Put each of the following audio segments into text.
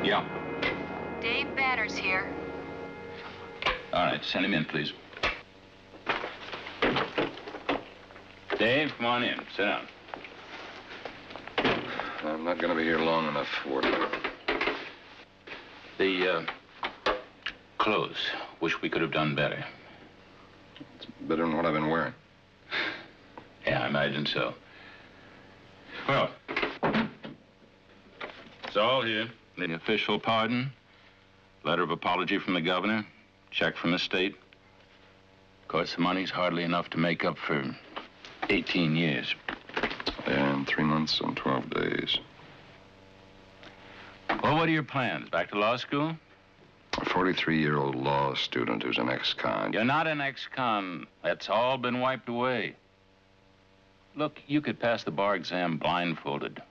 Yeah. Dave Banner's here. All right, send him in, please. Dave, come on in. Sit down. I'm not going to be here long enough for it. The clothes. Wish we could have done better. It's better than what I've been wearing. Yeah, I imagine so. Well, it's all here. The official pardon, letter of apology from the governor, check from the state. Of course, the money's hardly enough to make up for 18 years. And 3 months and 12 days. Well, what are your plans? Back to law school? A 43-year-old law student who's an ex-con. You're not an ex-con. That's all been wiped away. Look, you could pass the bar exam blindfolded.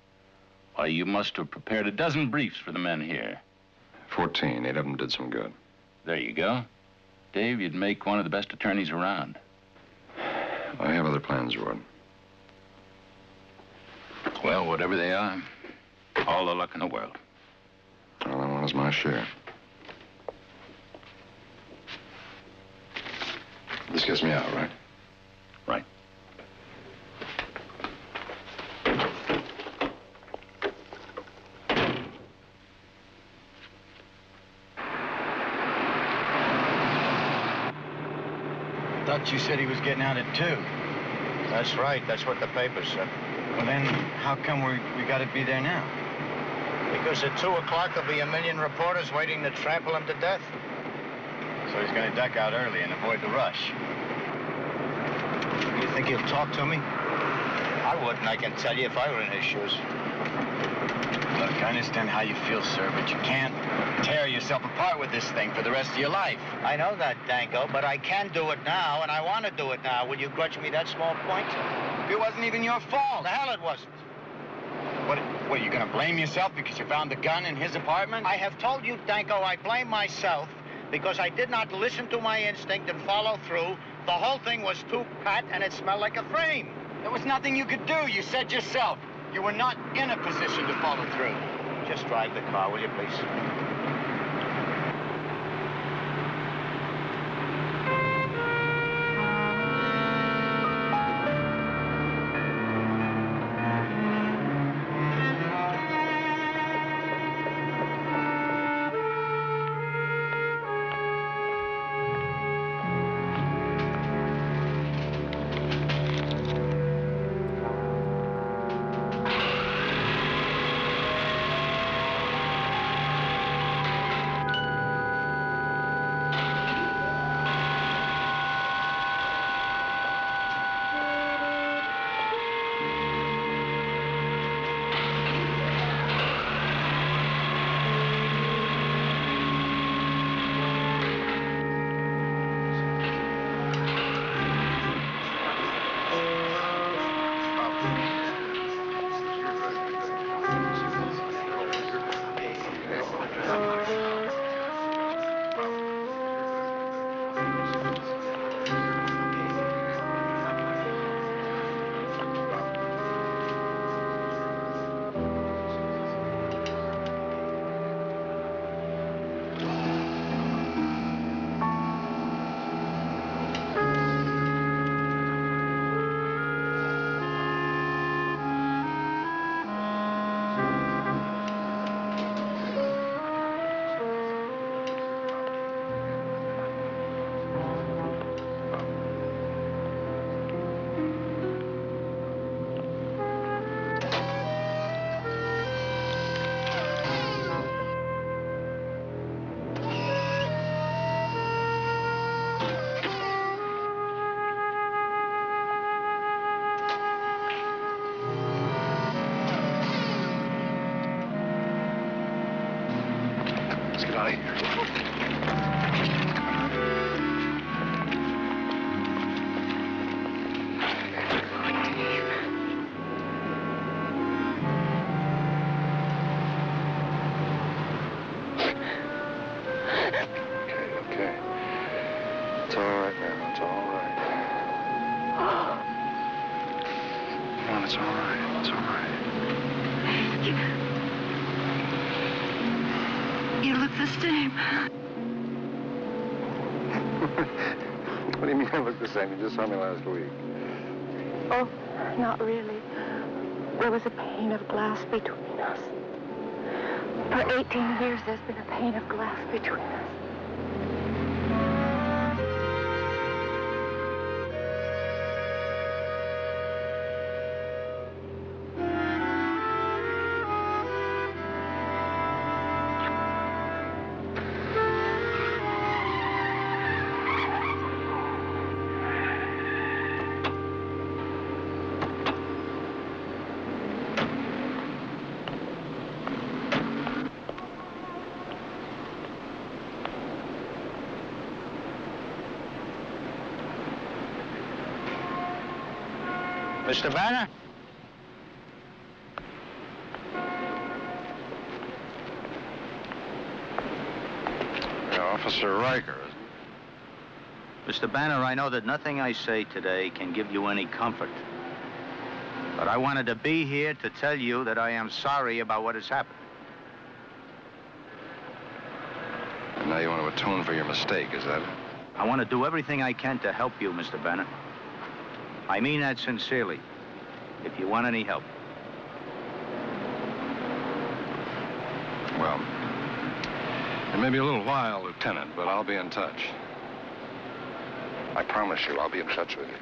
Why, you must have prepared a dozen briefs for the men here. 14. 8 of them did some good. There you go. Dave, you'd make one of the best attorneys around. I have other plans, Ward. Well, whatever they are, all the luck in the world. All I want is my share. This gets me out, right? Right. Thought you said he was getting out at 2. That's right. That's what the paper said. Well, then, how come we got to be there now? Because at 2 o'clock there'll be a million reporters waiting to trample him to death. So he's going to duck out early and avoid the rush. You think he'll talk to me? I wouldn't, I can tell you, if I were in his shoes. Look, I understand how you feel, sir, but you can't tear yourself apart with this thing for the rest of your life. I know that, Danko, but I can do it now, and I want to do it now. Will you grudge me that small point? It wasn't even your fault. The hell it wasn't. What are you going to blame yourself because you found the gun in his apartment? I have told you, Danko, I blame myself because I did not listen to my instinct and follow through. The whole thing was too pat, and it smelled like a frame. There was nothing you could do. You said yourself. You were not in a position to follow through. Just drive the car, will you, please? Let's get out of here. Okay. It's all right now. It's all right. Come on, it's all right. It's all right. You look the same. What do you mean I look the same? You just saw me last week. Oh, not really. There was a pane of glass between us. For 18 years, there's been a pane of glass between us. Mr. Banner? Officer Riker, isn't Mr. Banner, I know that nothing I say today can give you any comfort. But I wanted to be here to tell you that I am sorry about what has happened. it? Now you want to atone for your mistake, is that it? I want to do everything I can to help you, Mr. Banner. I mean that sincerely, if you want any help. Well, it may be a little while, Lieutenant, but I'll be in touch. I promise you, I'll be in touch with you.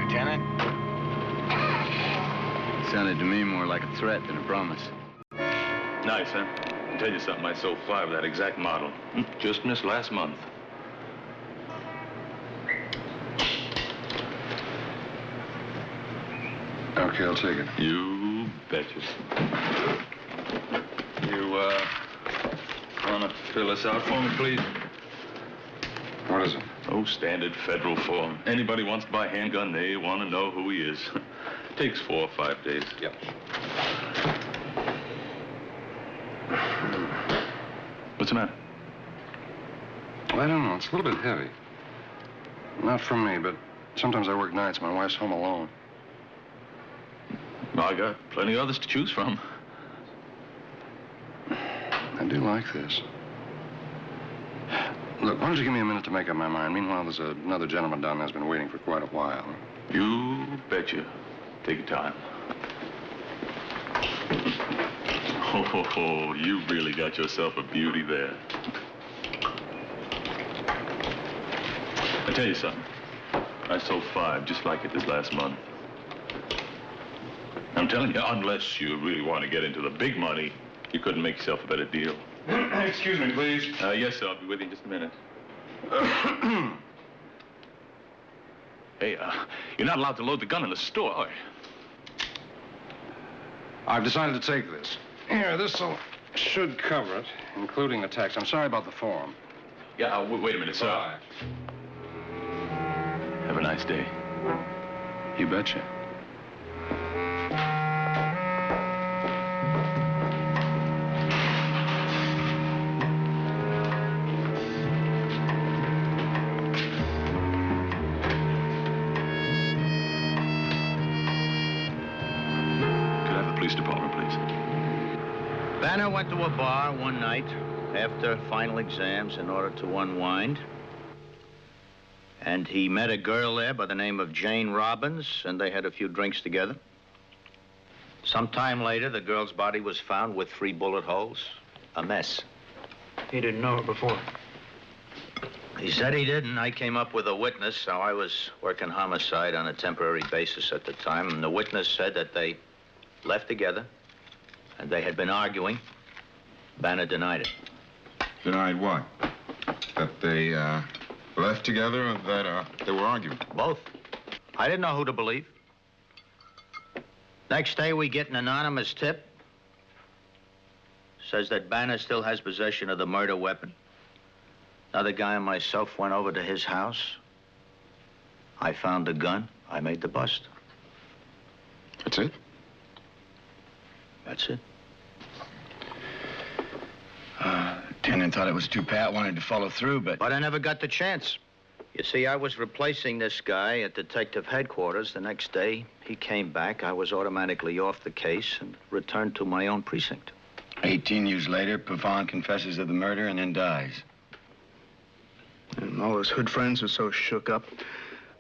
Lieutenant? Sounded to me more like a threat than a promise. Nice, huh? I'll tell you something, I sold 5 of that exact model. Just missed last month. Okay, I'll take it. You betcha. You, want to fill this out for me, please? What is it? Oh, standard federal form. Anybody wants to buy a handgun, they want to know who he is. Takes 4 or 5 days. Yep. What's the matter? Well, I don't know. It's a little bit heavy. Not for me, but sometimes I work nights. My wife's home alone. Well, I got plenty of others to choose from. I do like this. Look, why don't you give me a minute to make up my mind? Meanwhile, there's another gentleman down there who's been waiting for quite a while. You betcha. Take your time. Oh, you really got yourself a beauty there. I tell you something. I sold 5 just like it this last month. I'm telling you, unless you really want to get into the big money, you couldn't make yourself a better deal. Excuse me, please. Yes, sir. I'll be with you in just a minute. Hey, you're not allowed to load the gun in the store, are you? I've decided to take this. Here, should cover it, including the text. I'm sorry about the form. Yeah, wait a minute, sir. Bye. Have a nice day. You betcha. Police department, please. Banner went to a bar one night after final exams in order to unwind. And he met a girl there by the name of Jane Robbins, and they had a few drinks together. Sometime later, the girl's body was found with 3 bullet holes. A mess. He didn't know her before. He said he didn't. I came up with a witness, so I was working homicide on a temporary basis at the time, and the witness said that they left together, and they had been arguing. Banner denied it. Denied what? That they, left together or that, they were arguing? Both. I didn't know who to believe. Next day, we get an anonymous tip. Says that Banner still has possession of the murder weapon. Another guy and myself went over to his house. I found the gun. I made the bust. That's it? That's it. Lieutenant thought it was too pat, wanted to follow through, but... But I never got the chance. You see, I was replacing this guy at detective headquarters. The next day, he came back. I was automatically off the case and returned to my own precinct. 18 years later, Pavon confesses of the murder and then dies. And all his hood friends are so shook up,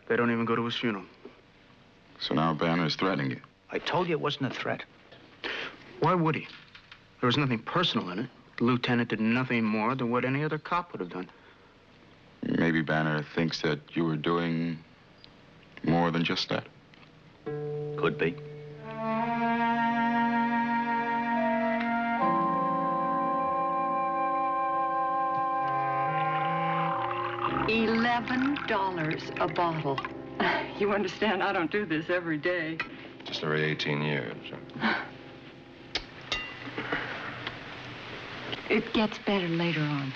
they don't even go to his funeral. So now Banner is threatening you. I told you it wasn't a threat. Why would he? There was nothing personal in it. The lieutenant did nothing more than what any other cop would have done. Maybe Banner thinks that you were doing more than just that. Could be. $11 a bottle. You understand, I don't do this every day. Just every 18 years. It gets better later on.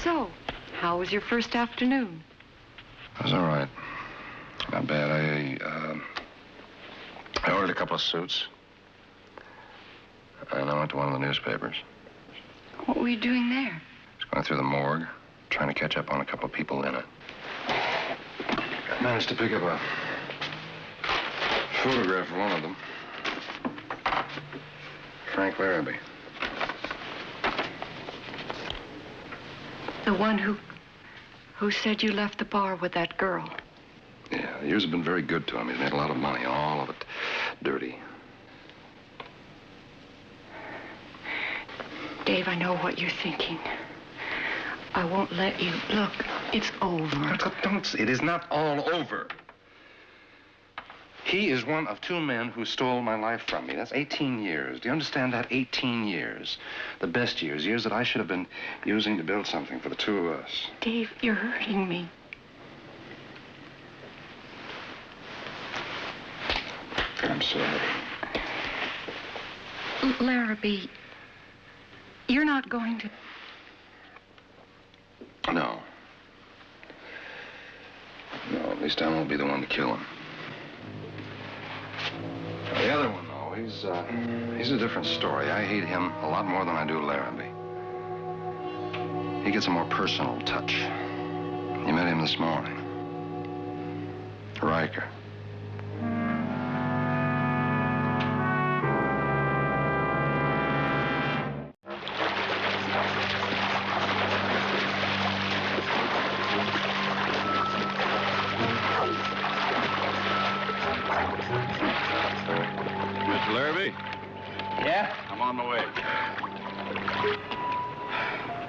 So, how was your first afternoon? It was all right. Not bad. I ordered a couple of suits. And I went to one of the newspapers. What were you doing there? I was going through the morgue, trying to catch up on a couple of people in it. I managed to pick up a photograph of one of them. Frank Larrabee. The one who said you left the bar with that girl. Yeah, the years have been very good to him. He's made a lot of money, all of it dirty. Dave, I know what you're thinking. I won't let you. Look, it's over. Don't. It is not all over. He is one of two men who stole my life from me. That's 18 years. Do you understand that? 18 years. The best years. Years that I should have been using to build something for the two of us. Dave, you're hurting me. I'm sorry. Larrabee, you're not going to... No. No, at least I won't be the one to kill him. The other one, though, he's a different story. I hate him a lot more than I do Larrabee. He gets a more personal touch. You met him this morning. Riker. Mr. Larrabee? Yeah? I'm on my way.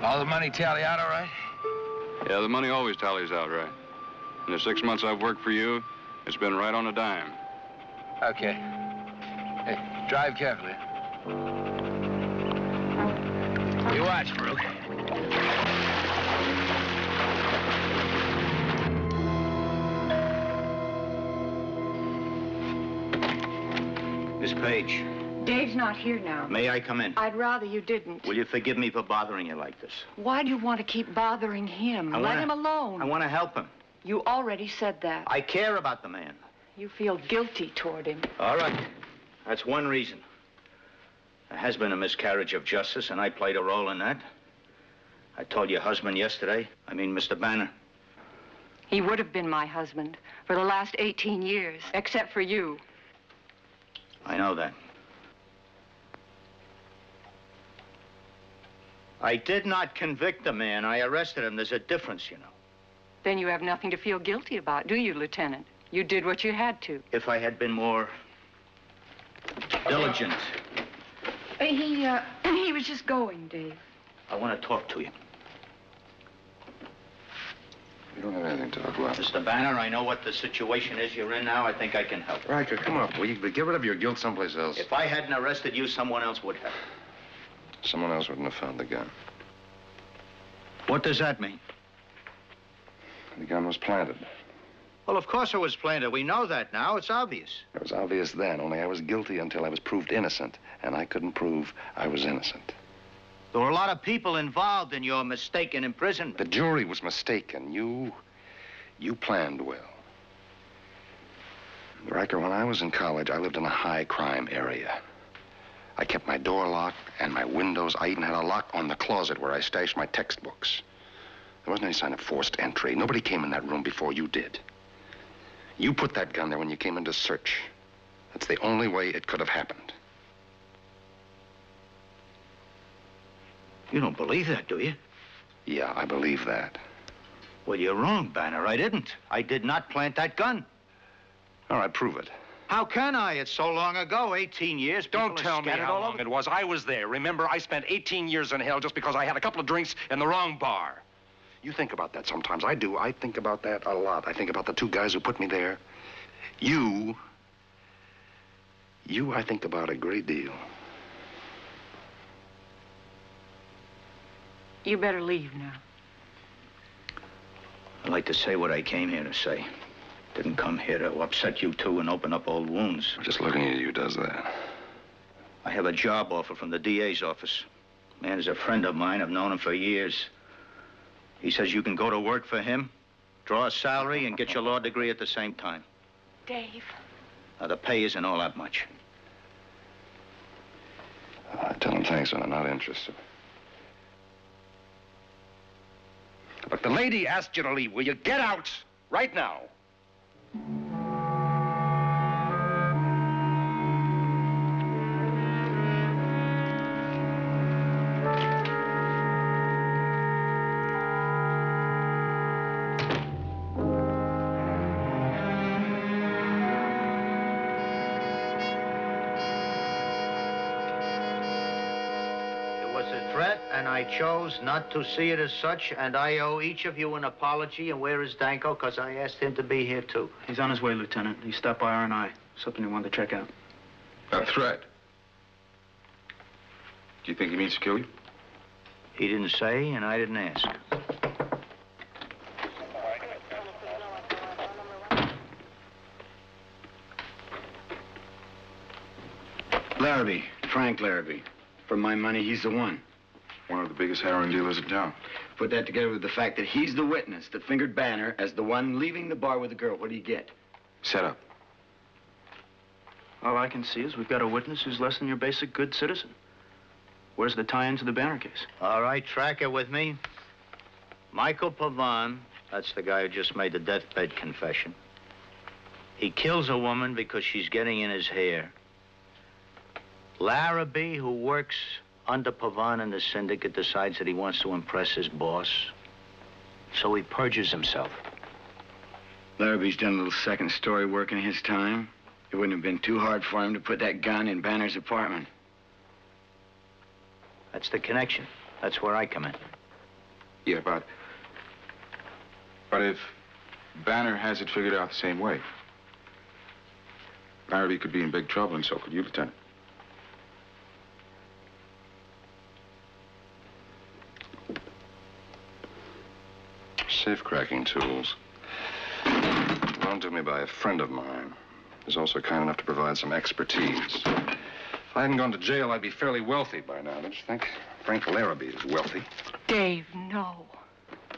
All the money tally out all right? Yeah, the money always tallies out right. In the 6 months I've worked for you, it's been right on a dime. Okay. Hey, drive carefully. You watch, Farouk. Miss Page, Dave's not here now. may I come in? I'd rather you didn't. Will you forgive me for bothering you like this? Why do you want to keep bothering him? Let him alone. I want to help him. You already said that. I care about the man. You feel guilty toward him. All right. That's one reason. There has been a miscarriage of justice, and I played a role in that. I told your husband yesterday. I mean, Mr. Banner. He would have been my husband for the last 18 years, except for you. I know that. I did not convict the man. I arrested him. There's a difference, you know. Then you have nothing to feel guilty about, do you, Lieutenant? You did what you had to. If I had been more diligent. He was just going, Dave. I want to talk to you. We don't have anything to talk about. Mr. Banner, I know what the situation is you're in now. I think I can help. Riker, come up. Will you get rid of your guilt someplace else? If I hadn't arrested you, someone else would have. Someone else wouldn't have found the gun. What does that mean? The gun was planted. Well, of course it was planted. We know that now. It's obvious. It was obvious then, only I was guilty until I was proved innocent, and I couldn't prove I was innocent. There were a lot of people involved in your mistaken imprisonment. The jury was mistaken. You planned well. Riker, when I was in college, I lived in a high-crime area. I kept my door locked and my windows. I even had a lock on the closet where I stashed my textbooks. There wasn't any sign of forced entry. Nobody came in that room before you did. You put that gun there when you came in to search. That's the only way it could have happened. You don't believe that, do you? Yeah, I believe that. Well, you're wrong, Banner. I didn't. I did not plant that gun. All right, prove it. How can I? It's so long ago, 18 years. Don't tell me how long it was. I was there. Remember, I spent 18 years in hell just because I had a couple of drinks in the wrong bar. You think about that sometimes. I do. I think about that a lot. I think about the two guys who put me there. You, I think about a great deal. You better leave now. I'd like to say what I came here to say. Didn't come here to upset you two and open up old wounds. Just looking at you does that. I have a job offer from the DA's office. Man is a friend of mine. I've known him for years. He says you can go to work for him, draw a salary, and get your law degree at the same time. Dave. Now, the pay isn't all that much. Tell him thanks, but I'm not interested. Look, the lady asked you to leave. Will you get out right now? And I chose not to see it as such, and I owe each of you an apology. And where is Danko? Because I asked him to be here, too. He's on his way, Lieutenant. He stopped by R&I. Something he wanted to check out. A threat? Do you think he means to kill you? He didn't say, and I didn't ask. Larrabee, Frank Larrabee. For my money, he's the one. One of the biggest heroin dealers in town. Put that together with the fact that he's the witness that fingered Banner as the one leaving the bar with the girl. What do you get? Set up. All I can see is we've got a witness who's less than your basic good citizen. Where's the tie-in to the Banner case? All right, track it with me. Michael Pavan, that's the guy who just made the deathbed confession. He kills a woman because she's getting in his hair. Larrabee, who works under Pavan and the syndicate, decides that he wants to impress his boss. So he purges himself. Larrabee's done a little second story work in his time. It wouldn't have been too hard for him to put that gun in Banner's apartment. That's the connection. That's where I come in. Yeah, but if Banner has it figured out the same way, Larrabee could be in big trouble, and so could you, Lieutenant. Safe cracking tools. Loaned to me by a friend of mine. He's also kind enough to provide some expertise. If I hadn't gone to jail, I'd be fairly wealthy by now, don't you think? Frank Larrabee is wealthy. Dave, no.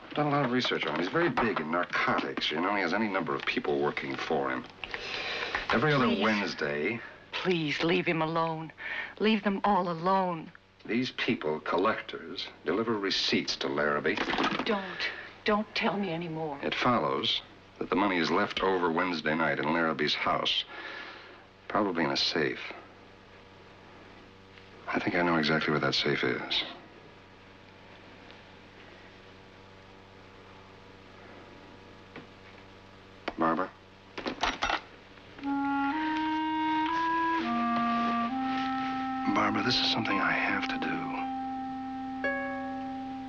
I've done a lot of research on him. He's very big in narcotics, you know. He has any number of people working for him. Every other Wednesday... Please, leave him alone. Leave them all alone. These people, collectors, deliver receipts to Larrabee. Don't tell me anymore. It follows that the money is left over Wednesday night in Larrabee's house. Probably in a safe. I think I know exactly where that safe is. Barbara? Barbara, this is something I have to do.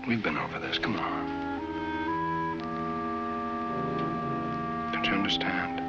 We've been over this. Come on. Don't you understand?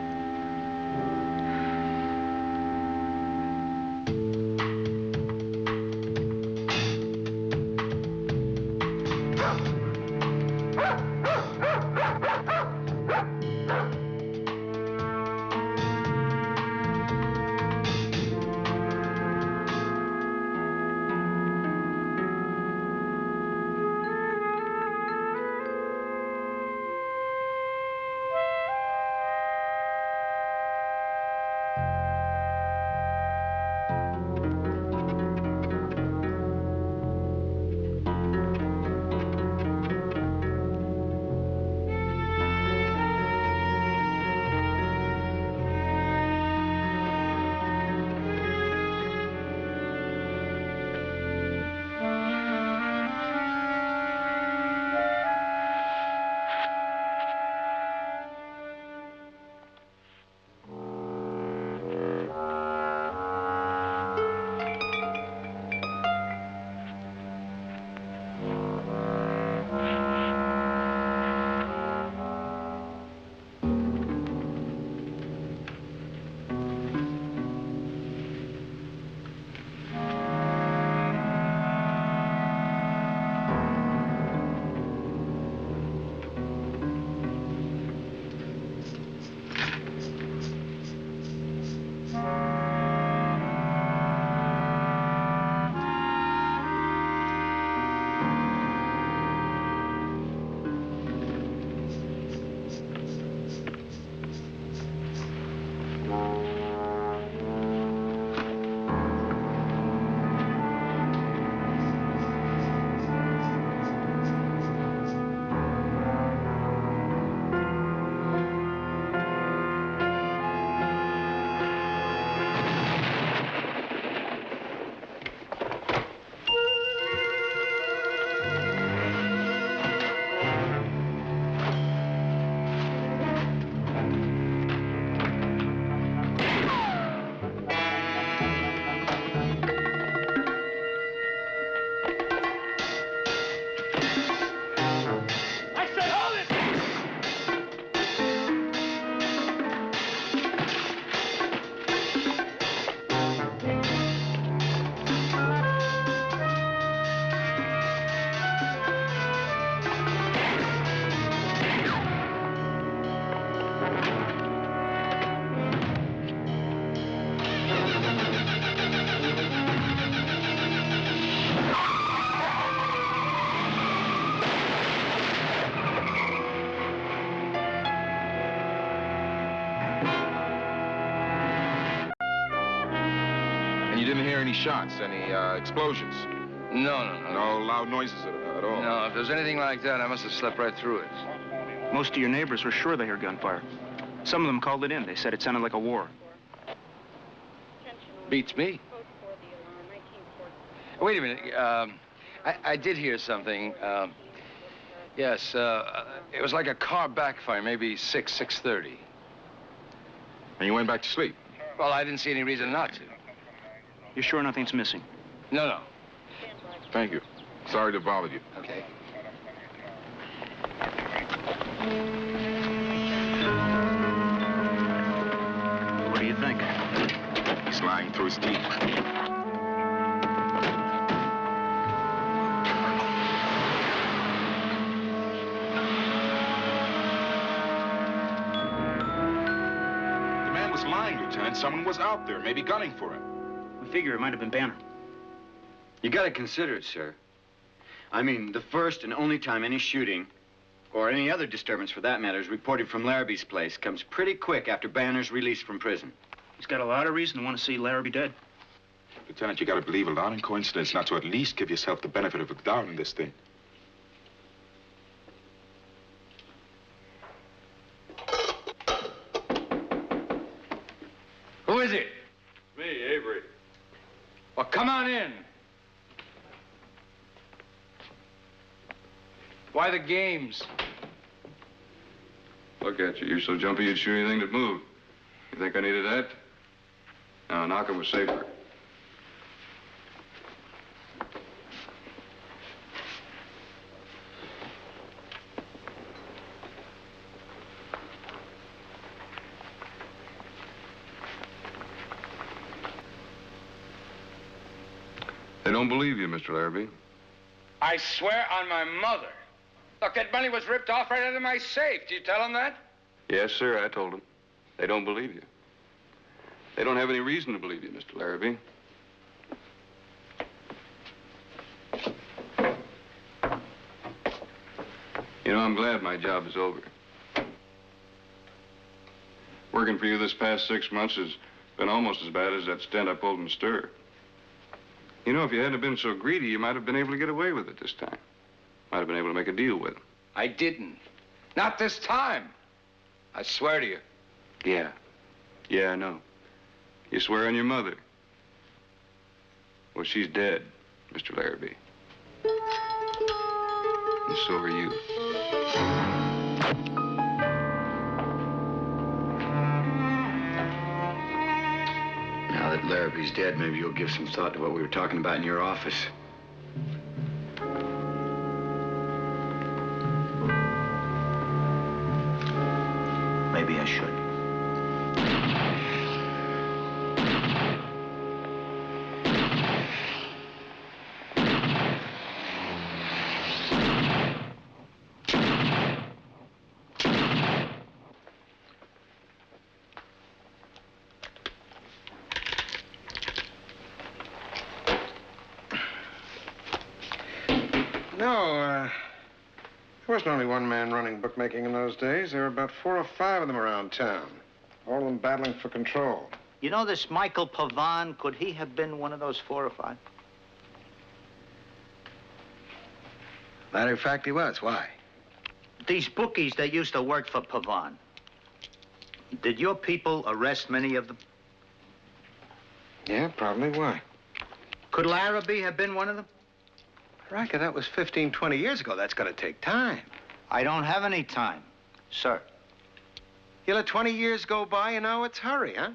didn't hear any shots, any explosions? No. No loud noises at all? No, if there's anything like that, I must have slept right through it. Most of your neighbors were sure they heard gunfire. Some of them called it in. They said it sounded like a war. Beats me. Wait a minute. I did hear something. Yes, it was like a car backfire, maybe 6:30. And you went back to sleep? Well, I didn't see any reason not to. You're sure nothing's missing? No. Thank you. Sorry to bother you. Okay. What do you think? He's lying through his teeth. Lying, Lieutenant. Someone was out there, maybe gunning for him. We figure it might have been Banner. You gotta consider it, sir. I mean, the first and only time any shooting, or any other disturbance for that matter, is reported from Larrabee's place comes pretty quick after Banner's released from prison. He's got a lot of reason to want to see Larrabee dead. Lieutenant, you gotta believe a lot in coincidence not to at least give yourself the benefit of the doubt in this thing. Who is it? Me, Avery. Well, come on in. Why the games? Look at you. You're so jumpy you'd shoot anything that moved. You think I needed that? No, knocking was safer. They don't believe you, Mr. Larrabee. I swear on my mother. Look, that money was ripped off right out of my safe. Did you tell them that? Yes, sir, I told them. They don't believe you. They don't have any reason to believe you, Mr. Larrabee. You know, I'm glad my job is over. Working for you this past 6 months has been almost as bad as that stint I pulled in Stir. You know, if you hadn't been so greedy, you might have been able to get away with it this time. Might have been able to make a deal with him. I didn't. Not this time. I swear to you. Yeah. Yeah, I know. You swear on your mother. Well, she's dead, Mr. Larrabee. And so are you. Now that Larrabee's dead, maybe you'll give some thought to what we were talking about in your office. Maybe I should. No, there wasn't only one man running bookmaking in those days. There were about 4 or 5 of them around town, all of them battling for control. You know this Michael Pavan, could he have been one of those 4 or 5? Matter of fact, he was. Why? These bookies that used to work for Pavan, did your people arrest many of them? Yeah, probably. Why? Could Larrabee have been one of them? Riker, that was 15, 20 years ago. That's going to take time. I don't have any time, sir. You let 20 years go by and now it's hurry, huh?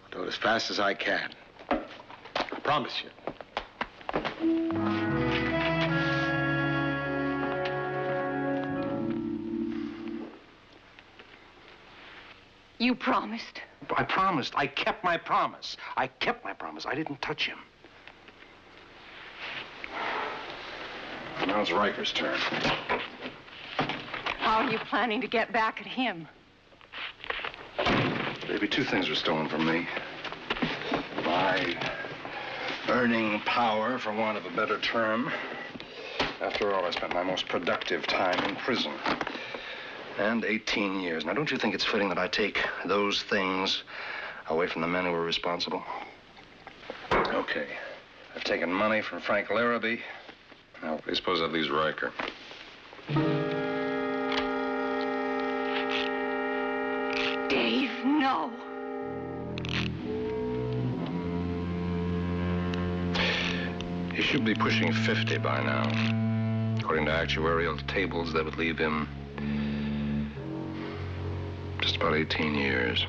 I'll do it as fast as I can. I promise you. You promised. I promised. I kept my promise. I kept my promise. I didn't touch him. Now it's Riker's turn. How are you planning to get back at him? Maybe 2 things were stolen from me. My earning power, for want of a better term. After all, I spent my most productive time in prison. And 18 years. Now, don't you think it's fitting that I take those things Away from the men who were responsible? Okay. I've taken money from Frank Larrabee. Now, I suppose that leaves Riker. Dave, no. He should be pushing 50 by now. According to actuarial tables, that would leave him just about 18 years.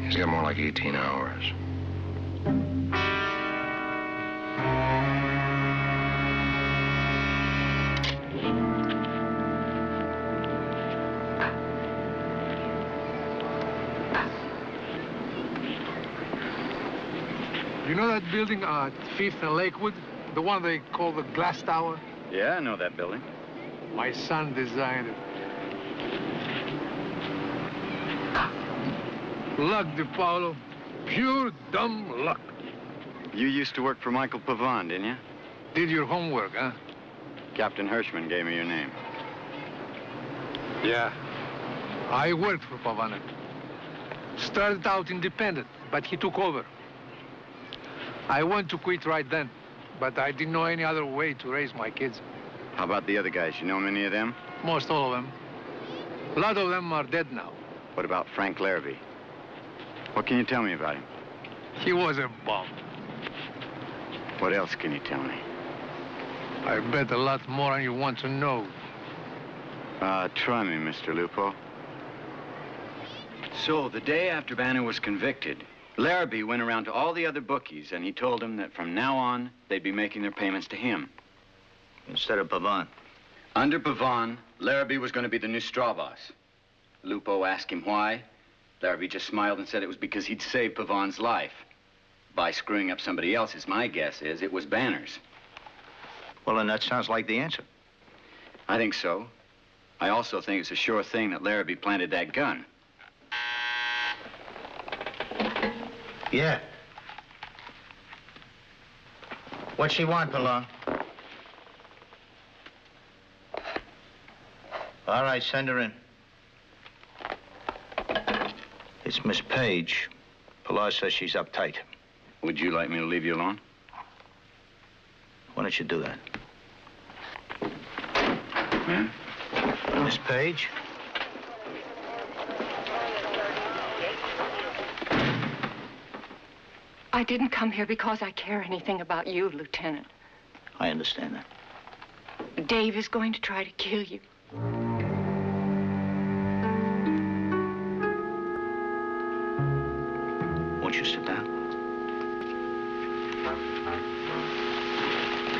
He's got more like 18 hours. You know that building at 5th and Lakewood? The one they call the Glass Tower? Yeah, I know that building. My son designed it. Luck, DePaulo. Pure dumb luck. You used to work for Michael Pavon, didn't you? Did your homework, huh? Captain Hirschman gave me your name. Yeah. I worked for Pavon. Started out independent, but he took over. I wanted to quit right then, but I didn't know any other way to raise my kids. How about the other guys? You know many of them? Most all of them. A lot of them are dead now. What about Frank Larrabee? What can you tell me about him? He was a bum. What else can you tell me? I bet a lot more than you want to know. Try me, Mr. Lupo. So, the day after Banner was convicted, Larrabee went around to all the other bookies, and he told them that from now on, they'd be making their payments to him. Instead of Pavon. Under Pavon, Larrabee was going to be the new straw boss. Lupo asked him why. Larrabee just smiled and said it was because he'd saved Pavon's life. By screwing up somebody else's, my guess is it was Banner's. Well, then that sounds like the answer. I think so. I also think it's a sure thing that Larrabee planted that gun. Yeah. What's she want, Pavon? All right, send her in. It's Miss Page. Pilar says she's uptight. Would you like me to leave you alone? Why don't you do that? Ma'am? Miss Page? I didn't come here because I care anything about you, Lieutenant. I understand that. Dave is going to try to kill you. Won't you sit down? I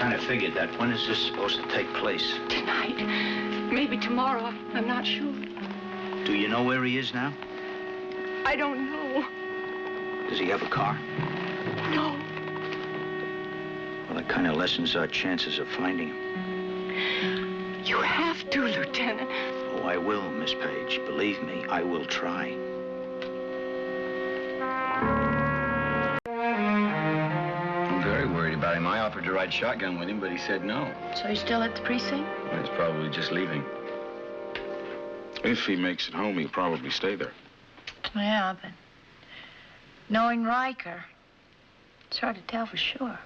kind of figured that. When is this supposed to take place? Tonight. Maybe tomorrow. I'm not sure. Do you know where he is now? I don't know. Does he have a car? No. Well, that kind of lessens our chances of finding him. You have to, Lieutenant. Oh, I will, Miss Page. Believe me, I will try. I'm very worried about him. I offered to ride shotgun with him, but he said no. So you're still at the precinct? Well, he's probably just leaving. If he makes it home, he'll probably stay there. Yeah, but knowing Riker, it's hard to tell for sure.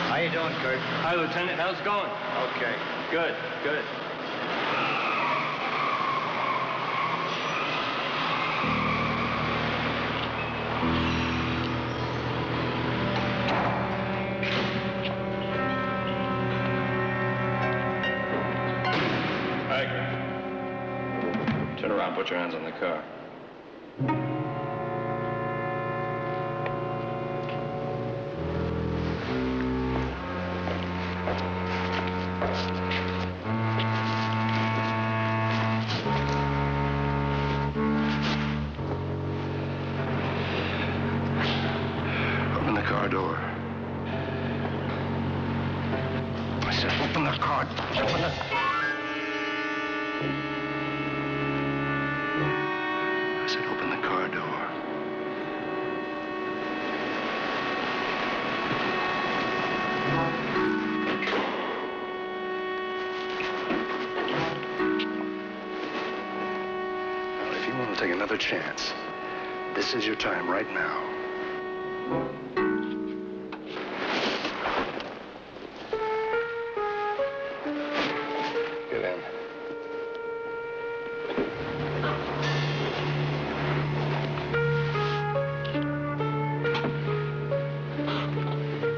How you doing, Kurt? Hi, Lieutenant. How's it going? Okay. Good, good. Turn around, put your hands on the car. Open the car door. I said, open the car. Open the... I said, open the car door. take another chance. This is your time right now. Get in.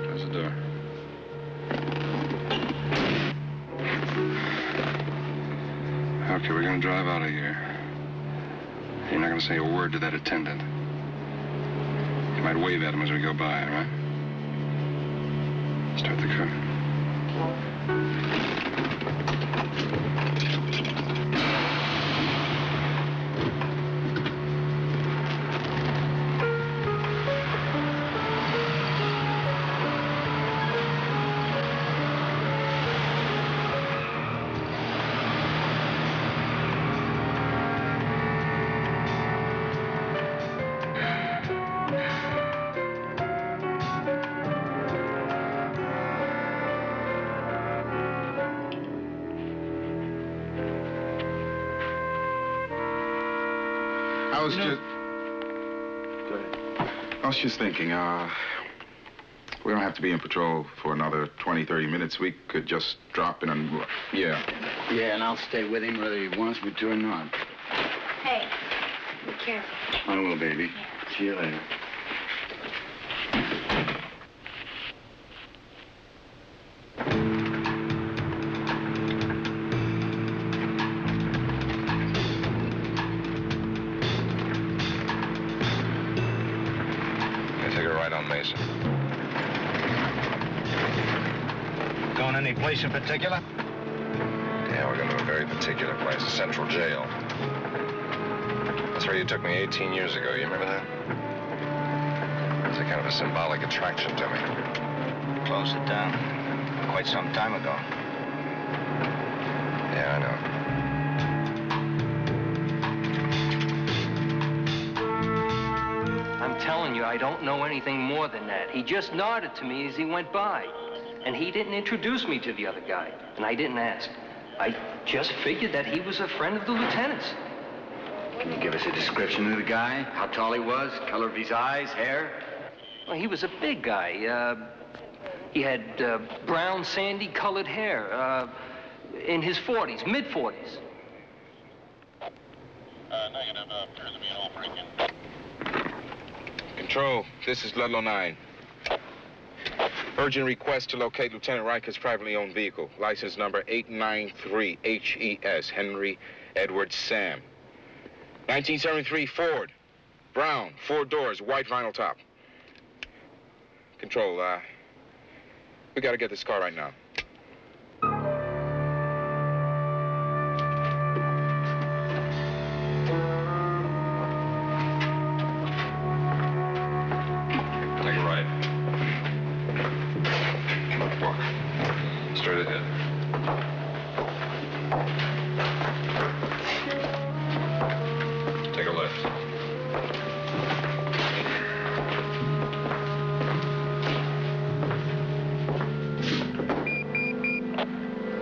Close the door. Okay, we're gonna drive out of here. You're not gonna say a word to that attendant. You might wave at him as we go by, all right? Start the car. I was just thinking, we don't have to be in patrol for another 20, 30 minutes. We could just drop in and, yeah. Yeah, and I'll stay with him whether he wants me to or not. Hey, be careful. I will, baby. Yeah. See you later. Mason. Going any place in particular? Yeah, we're going to a very particular place, the Central Jail. That's where you took me 18 years ago. You remember that? It's a kind of a symbolic attraction to me. Closed it down quite some time ago. Yeah, I know. I'm telling you, I don't know anything more than that. He just nodded to me as he went by. And he didn't introduce me to the other guy. And I didn't ask. I just figured that he was a friend of the lieutenant's. Can you give us a description of the guy? How tall he was? Color of his eyes? Hair? Well, he was a big guy. He had brown, sandy-colored hair. In his 40s, mid-40s. Negative. Appears to be an old break-in. Control, this is Ludlow 9. Urgent request to locate Lieutenant Riker's privately owned vehicle. License number 893 HES, Henry Edward Sam. 1973 Ford. Brown, 4 doors, white vinyl top. Control, we gotta get this car right now. Take a right. Walk. Straight ahead. Take a left.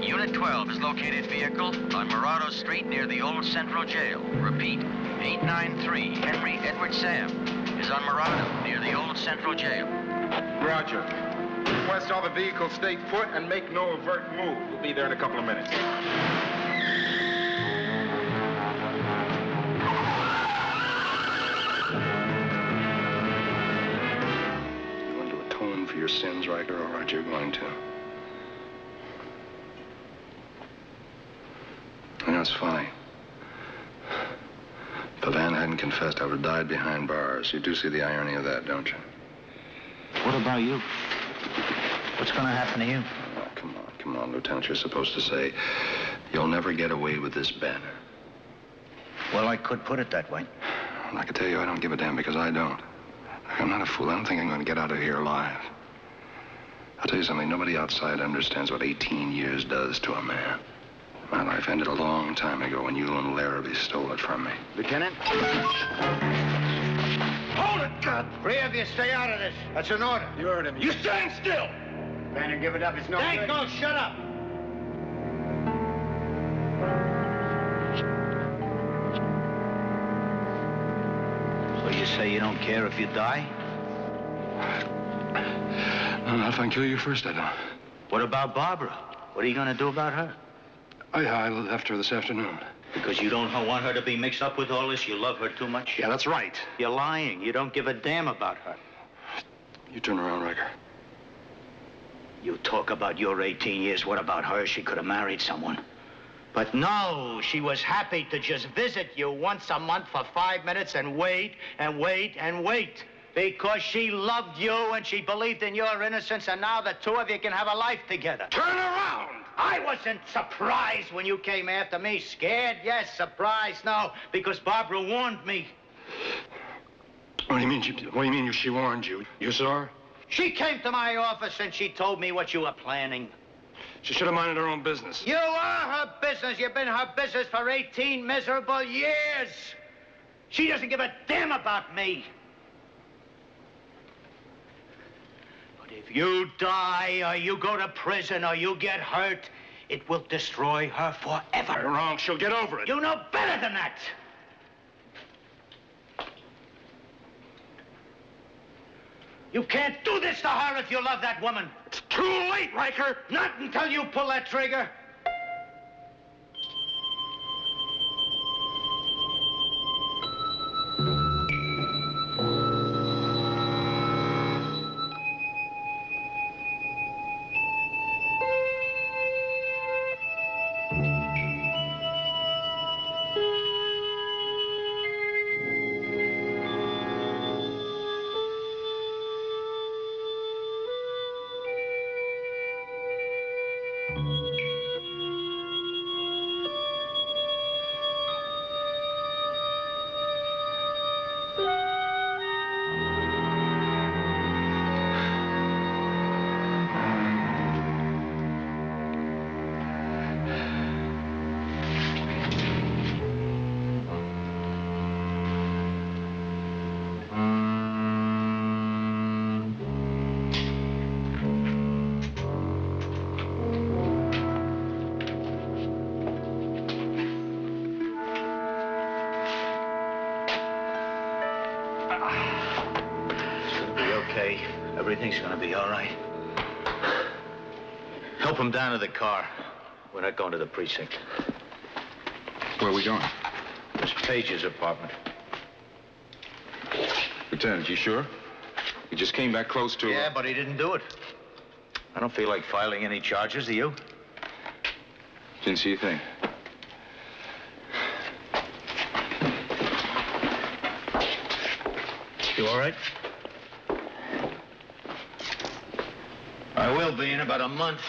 Unit 12 is located vehicle on Morado Street near the old Central Jail. Repeat, 893 Henry Edward Sam is on Morado near the old Central Jail. Roger. Request all the vehicles stay put and make no overt move. We'll be there in a couple of minutes. You want to atone for your sins, Riker? All right, you're going to. You know, it's funny. If Pavan hadn't confessed, I would have died behind bars. You do see the irony of that, don't you? What about you? What's going to happen to you? Oh, come on, Lieutenant. You're supposed to say, you'll never get away with this, Ben. Well, I could put it that way. I can tell you I don't give a damn because I don't. I'm not a fool. I don't think I'm going to get out of here alive. I'll tell you something. Nobody outside understands what 18 years does to a man. My life ended a long time ago when you and Larrabee stole it from me. Lieutenant? Hold it, God! 3 of you stay out of this. That's an order. You heard him. You stand still! Banner, give it up. It's no Thank good. no, shut up! say you don't care if you die? No, not if I can kill you first, I don't. What about Barbara? What are you going to do about her? I left her this afternoon. Because you don't want her to be mixed up with all this? You love her too much? Yeah, that's right. You're lying. You don't give a damn about her. You turn around, Riker. You talk about your 18 years. What about her? She could have married someone. But no, she was happy to just visit you once a month for 5 minutes and wait and wait and wait. Because she loved you and she believed in your innocence, and now the two of you can have a life together. Turn around! I wasn't surprised when you came after me. Scared? Yes. Surprised? No. Because Barbara warned me. What do you mean? She warned you? You saw her? She came to my office and she told me what you were planning. She should have minded her own business. You are her business. You've been her business for 18 miserable years. She doesn't give a damn about me. But if you die, or you go to prison, or you get hurt, it will destroy her forever. You're wrong. She'll get over it. You know better than that. You can't do this to her if you love that woman. It's too late, Riker. Not until you pull that trigger. Everything's gonna be all right. Help him down to the car. We're not going to the precinct. Where are we going? It's Page's apartment. Lieutenant, you sure? He just came back close to... Yeah, but he didn't do it. I don't feel like filing any charges, do you? Didn't see a thing. You all right? I will be in about a month.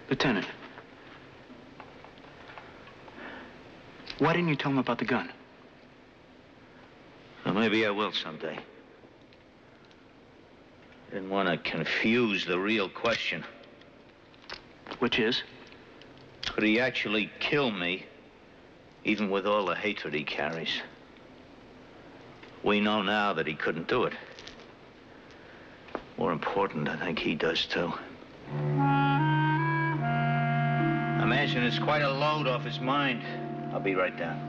Lieutenant, why didn't you tell him about the gun? Well, maybe I will someday. Didn't want to confuse the real question. Which is? Could he actually kill me, even with all the hatred he carries? We know now that he couldn't do it. More important, I think he does too. I imagine it's quite a load off his mind. I'll be right down.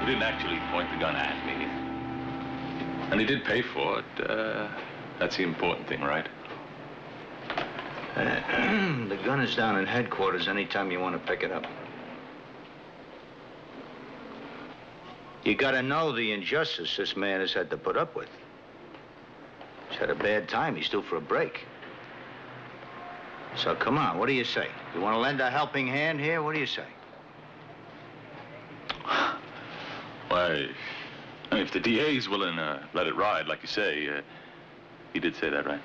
He didn't actually point the gun at me. And he did pay for it. That's the important thing, right? The gun is down in headquarters anytime you want to pick it up. You gotta know the injustice this man has had to put up with. He's had a bad time. He's due for a break. So come on, what do you say? You want to lend a helping hand here? What do you say? Why, if the DA's willing to let it ride, like you say, he did say that, right?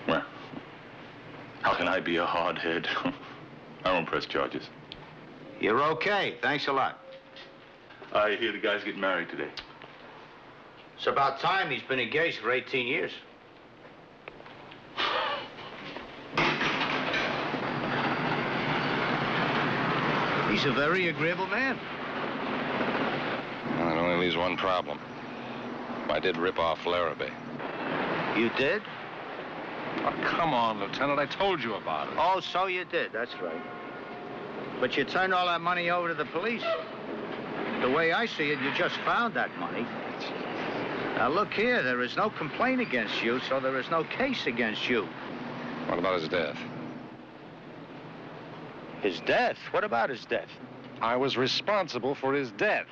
Well, how can I be a hardhead? I won't press charges. You're okay. Thanks a lot. I hear the guy's getting married today. It's about time. He's been engaged for 18 years. He's a very agreeable man. Well, it only leaves one problem. I did rip off Larrabee. You did? Oh, come on, Lieutenant. I told you about it. Oh, so you did. That's right. But you turned all that money over to the police. The way I see it, you just found that money. Now, look here. There is no complaint against you, so there is no case against you. What about his death? His death? What about his death? I was responsible for his death.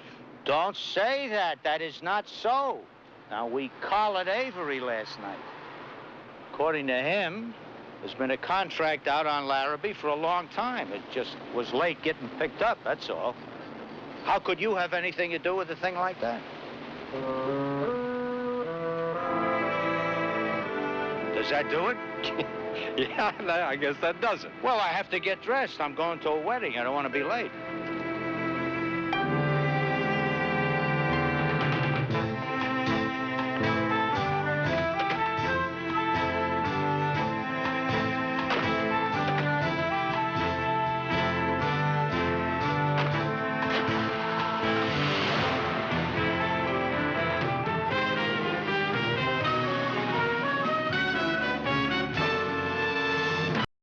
Don't say that. That is not so. Now, we collared Avery last night. According to him, there's been a contract out on Larrabee for a long time. It just was late getting picked up, that's all. How could you have anything to do with a thing like that? Does that do it? Yeah, I guess that does it. Well, I have to get dressed. I'm going to a wedding. I don't want to be late.